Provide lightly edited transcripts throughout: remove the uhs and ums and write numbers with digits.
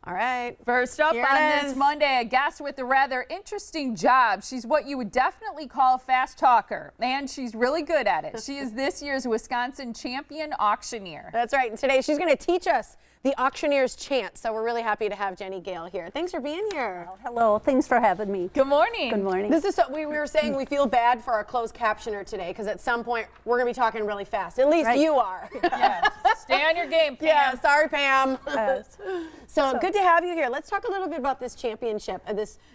All right. First up on this Monday, a guest with a rather interesting job. She's what you would definitely call a fast talker, and she's really good at it. She is this year's Wisconsin Champion Auctioneer. That's right. And today she's going to teach us the auctioneer's chant. So we're really happy to have Jenny Gehl here. Thanks for being here. Oh, hello. Thanks for having me. Good morning. Good morning. This is so, we were saying we feel bad for our closed captioner today because at some point we're going to be talking really fast. At least you are. Yes. Stay on your game, Pam. Yeah. Sorry, Pam. Yes. So good to have you here. Let's talk a little bit about this championship,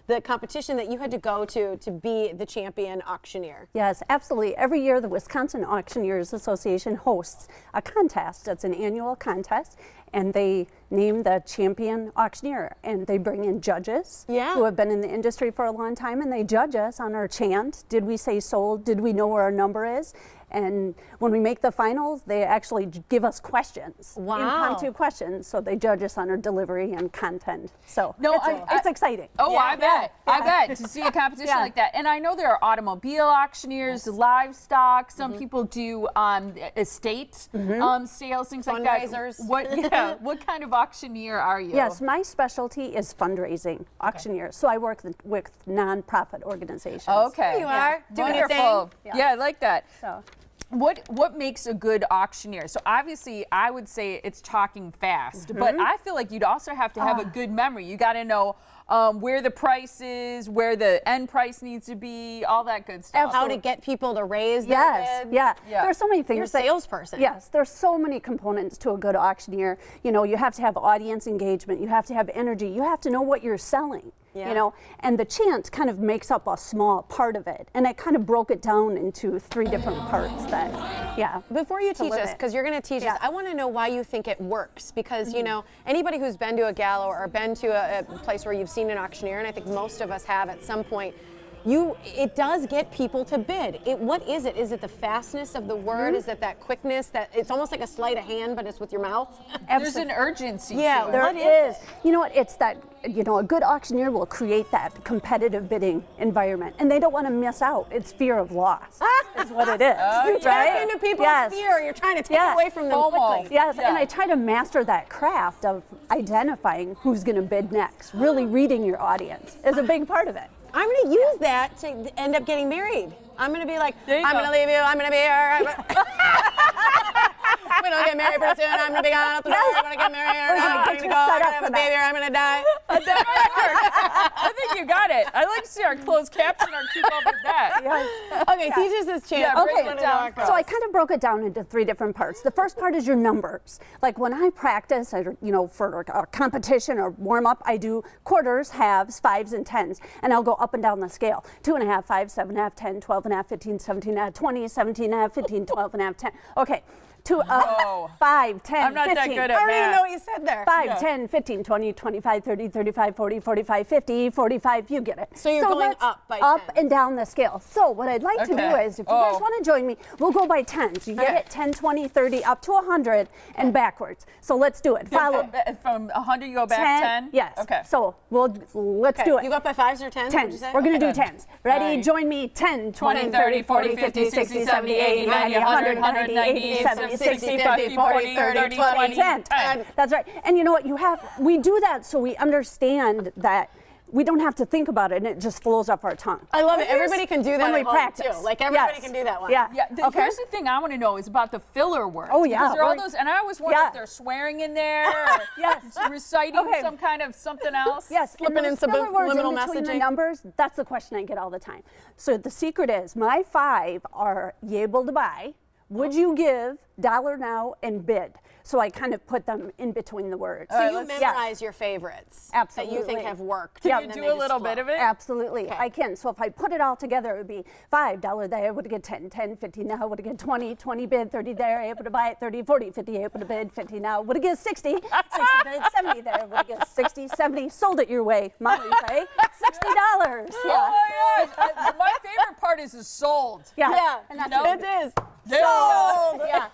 the competition that you had to go to be the champion auctioneer. Yes, absolutely. Every year the Wisconsin Auctioneers Association hosts a contest. It's an annual contest, and they name the champion auctioneer, and they bring in judges who have been in the industry for a long time, and they judge us on our chant. Did we say sold? Did we know where our number is? And when we make the finals, they actually give us questions, impromptu questions. So they judge us on our delivery and content. So it's exciting. Oh, I bet. I bet to see a competition like that. And I know there are automobile auctioneers, livestock. Some people do estate sales, things like that. Fundraisers. What kind of auctioneer are you? Yes, my specialty is fundraising auctioneer. So I work with nonprofit organizations. Okay. There you are. Doing your Wonderful. thing. Yeah, I like that. So. What makes a good auctioneer? So obviously I would say it's talking fast, but I feel like you'd also have to have a good memory. You got to know where the price is, where the end price needs to be, all that good stuff. How to get people to raise their bids. Yeah. There's so many things. You're a salesperson. Yes, there's so many components to a good auctioneer. You know, you have to have audience engagement, you have to have energy, you have to know what you're selling. You know, and the chant kind of makes up a small part of it, and I kind of broke it down into 3 different parts. Before you teach us, because you're going to teach us, I want to know why you think it works, because you know, anybody who's been to a gala or been to a place where you've seen an auctioneer, and I think most of us have at some point, it does get people to bid. What is it? Is it the fastness of the word? Is it that quickness that it's almost like a sleight of hand, but it's with your mouth? There's an urgency. Yeah, there is. You know what? It's that, you know, a good auctioneer will create that competitive bidding environment, and they don't want to miss out. It's fear of loss is what it is. You tap into people's fear. You're trying to take away from them quickly. Yes, and I try to master that craft of identifying who's going to bid next. Really reading your audience is a big part of it. I'm going to use that to end up getting married. I'm going to be like, I'm going to leave you, I'm going to be here. We don't get married pretty soon. I'm going to be gone out the door. I'm going to get married here. I'm going to go. I'm going to have a baby here. I'm going to die. I think you got it. I like to see our closed captioner keep up with that. Yes. Okay, teach us this chant. So I kind of broke it down into 3 different parts. The first part is your numbers. Like when I practice, for a competition or warm up, I do quarters, halves, 5s, and 10s, and I'll go up and down the scale. 2.5, 5, 7.5, 10, 12.5, 15, 17.5, 20, 17.5, 15, 12.5, 10. Okay. 5, 10, I'm not 15. that good at I don't math. even know what you said there. 5, 10, 15, 20, 25, 30, 35, 40, 45, 50, 45, you get it. So you're going up by 10. Up and down the scale. So what I'd like to do is, if you guys want to join me, we'll go by 10s. You get it 10, 20, 30, up to 100, and backwards. So let's do it. Follow. From 100 you go back 10? Yes. Okay. So let's do it. You go up by 5s or 10s? 10s. We're going to do 10s. Ready? Join me. 10, 20, 30, 40, 50, 60, 70, 80, 90, 100, 190, 80, 70, 60, 50, 40, 30, 20, 10. That's right. And you know what? We do that so we understand that we don't have to think about it, and it just flows off our tongue. I love it. Everybody can do that when we at home practice. too. Like everybody can do that one. Yeah. Here's the thing I want to know is about the filler words. Oh yeah. Because there are all those, and I always wonder if they're swearing in there, or reciting some kind of something else. Yes, slipping in subliminal messaging. The messaging. numbers, that's the question I get all the time. So the secret is, my 5 are able to buy. Would you give, dollar now, and bid? So I kind of put them in between the words. So you memorize your favorites that you think have worked. Can you do a little bit of it? Absolutely, I can. So if I put it all together, it would be $5 there, I would get 10, 10, 50 now, I would get 20, 20 bid, 30 there, able to buy it, 30, 40, 50, able to bid, 50 now, would get 60, 60 bid, 70 there, would get 60, 70, sold it your way, Molly, right? $60. Oh my God. My favorite part is the sold. Yeah. And that's it is. Sold. Yeah.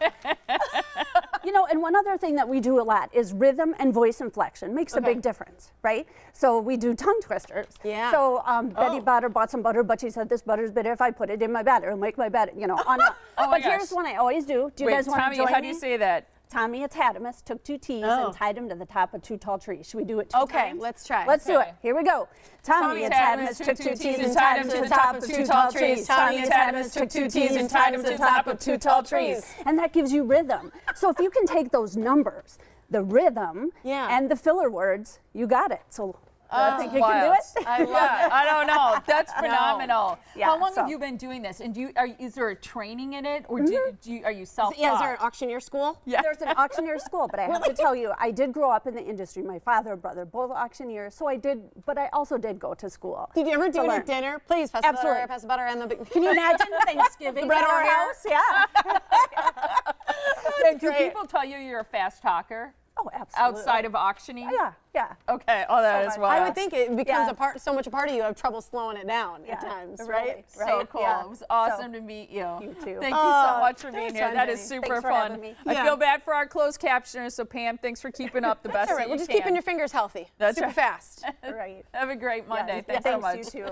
You know, and one other thing that we do a lot is rhythm and voice inflection. Makes a big difference, right? So we do tongue twisters. Yeah. So Betty Butter bought some butter, but she said this butter's bitter. If I put it in my batter, it'll make my batter, on. But here's one I always do. Do you guys want to join me? How do you say that? Tommy Atadamus took 2 T's and tied them to the top of 2 tall trees. Should we do it 2 times? Okay, let's try. Let's do it. Here we go. Tommy Atadamus took 2 T's and tied them to the top of 2 tall trees. Tommy Atadamus took 2 T's and tied them to the top of 2 tall trees. And that gives you rhythm. So if you can take those numbers, the rhythm, and the filler words, you got it. So I think you can do it. I love it. I don't know. That's phenomenal. Yeah, How long have you been doing this? And is there a training in it, or are you self-taught? Yeah, is there an auctioneer school? Yeah. There's an auctioneer school, but I have to tell you, I did grow up in the industry. My father and brother, both auctioneers, so I did, but I also did go to school. Did you ever do it at dinner? Please pass the butter and the. Can you imagine Thanksgiving bread at our over here? house? Yeah. And do people tell you you're a fast talker? Oh, absolutely. Outside of auctioning? Yeah. Okay. Oh, that is wild. I would think it becomes so much a part of you have trouble slowing it down at times, right? So cool. Yeah. It was awesome to meet you. You too. Thank you so much for being here. fun, That is Jenny. super Thanks for fun. having me. I feel bad for our closed captioners, so Pam, thanks for keeping up the best That's all right. that We're you just can. keeping your fingers healthy. That's Super right. fast. Right. Have a great Monday. Yeah, Thanks so much. you too.